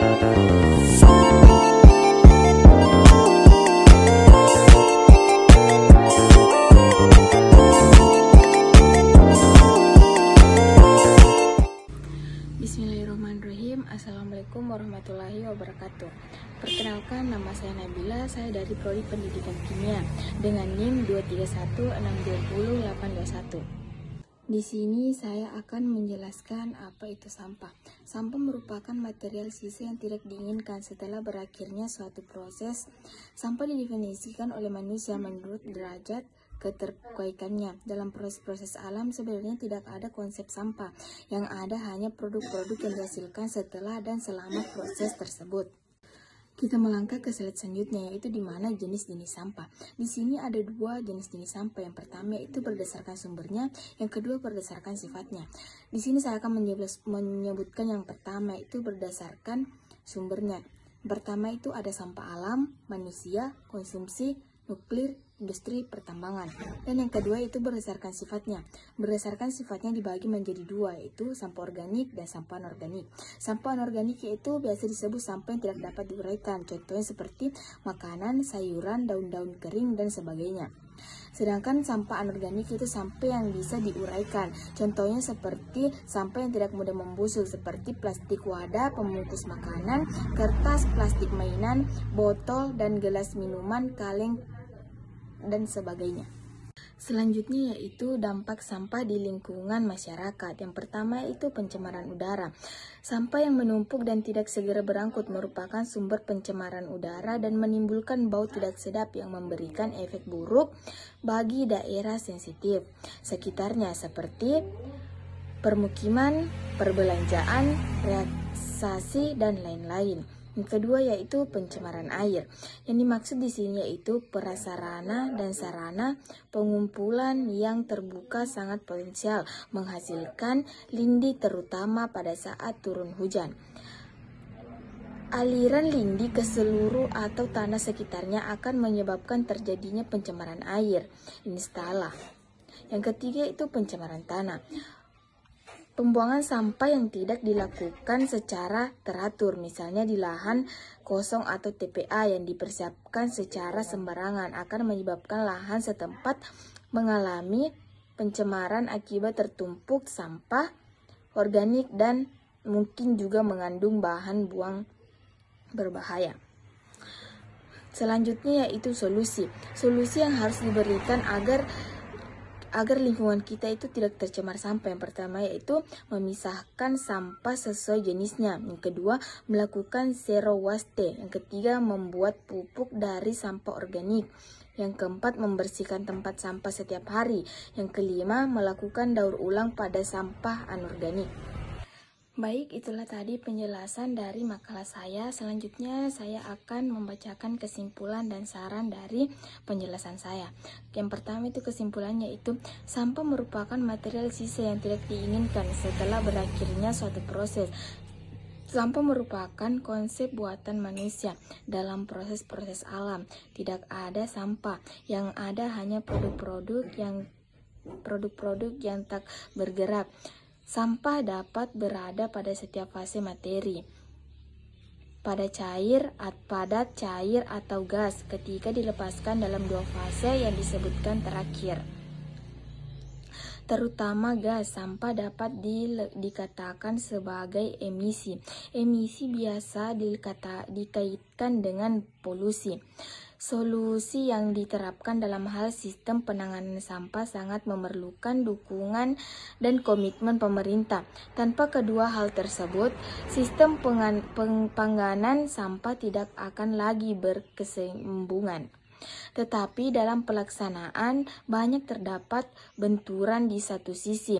Bismillahirrahmanirrahim. Assalamualaikum warahmatullahi wabarakatuh. Perkenalkan, nama saya Nabila, saya dari Prodi Pendidikan Kimia dengan NIM 231620821. Di sini saya akan menjelaskan apa itu sampah. Sampah merupakan material sisa yang tidak diinginkan setelah berakhirnya suatu proses. Sampah didefinisikan oleh manusia menurut derajat keterkaitannya. Dalam proses-proses alam sebenarnya tidak ada konsep sampah. Yang ada hanya produk-produk yang dihasilkan setelah dan selama proses tersebut. Kita melangkah ke slide selanjutnya, yaitu di mana jenis-jenis sampah. Di sini ada dua jenis-jenis sampah. Yang pertama yaitu berdasarkan sumbernya, yang kedua berdasarkan sifatnya. Di sini saya akan menyebutkan yang pertama itu berdasarkan sumbernya. Pertama itu ada sampah alam, manusia, konsumsi, nuklir, industri, pertambangan. Dan yang kedua itu berdasarkan sifatnya. Berdasarkan sifatnya dibagi menjadi dua, yaitu sampah organik dan sampah anorganik. Sampah anorganik yaitu biasa disebut sampah yang tidak dapat diuraikan. Contohnya seperti makanan, sayuran, daun-daun kering, dan sebagainya. Sedangkan sampah anorganik itu sampah yang bisa diuraikan. Contohnya seperti sampah yang tidak mudah membusuk seperti plastik wadah, pembungkus makanan, kertas, plastik mainan, botol dan gelas minuman, kaleng, dan sebagainya. Selanjutnya yaitu dampak sampah di lingkungan masyarakat. Yang pertama itu pencemaran udara. Sampah yang menumpuk dan tidak segera berangkut merupakan sumber pencemaran udara dan menimbulkan bau tidak sedap yang memberikan efek buruk bagi daerah sensitif sekitarnya seperti permukiman, perbelanjaan, rekreasi, dan lain-lain. Yang kedua yaitu pencemaran air. Yang dimaksud di sini yaitu prasarana dan sarana pengumpulan yang terbuka sangat potensial menghasilkan lindi terutama pada saat turun hujan. Aliran lindi ke seluruh atau tanah sekitarnya akan menyebabkan terjadinya pencemaran air. Ini salah. Yang ketiga itu pencemaran tanah. Pembuangan sampah yang tidak dilakukan secara teratur, misalnya di lahan kosong atau TPA yang dipersiapkan secara sembarangan, akan menyebabkan lahan setempat mengalami pencemaran akibat tertumpuk sampah organik dan mungkin juga mengandung bahan buang berbahaya. Selanjutnya yaitu solusi. Solusi yang harus diberikan agar lingkungan kita itu tidak tercemar sampah. Yang pertama yaitu memisahkan sampah sesuai jenisnya. Yang kedua, melakukan zero waste. Yang ketiga, membuat pupuk dari sampah organik. Yang keempat, membersihkan tempat sampah setiap hari. Yang kelima, melakukan daur ulang pada sampah anorganik. Baik, itulah tadi penjelasan dari makalah saya. Selanjutnya saya akan membacakan kesimpulan dan saran dari penjelasan saya. Yang pertama itu kesimpulannya itu sampah merupakan material sisa yang tidak diinginkan setelah berakhirnya suatu proses. Sampah merupakan konsep buatan manusia dalam proses-proses alam. Tidak ada sampah, yang ada hanya produk-produk yang tak bergerak. Sampah dapat berada pada setiap fase materi, pada cair, padat, cair, atau gas ketika dilepaskan dalam dua fase yang disebutkan terakhir. Terutama gas, sampah dapat dikatakan sebagai emisi. Emisi biasa dikaitkan dengan polusi. Solusi yang diterapkan dalam hal sistem penanganan sampah sangat memerlukan dukungan dan komitmen pemerintah. Tanpa kedua hal tersebut, sistem penanganan sampah tidak akan lagi berkesinambungan. Tetapi dalam pelaksanaan banyak terdapat benturan di satu sisi.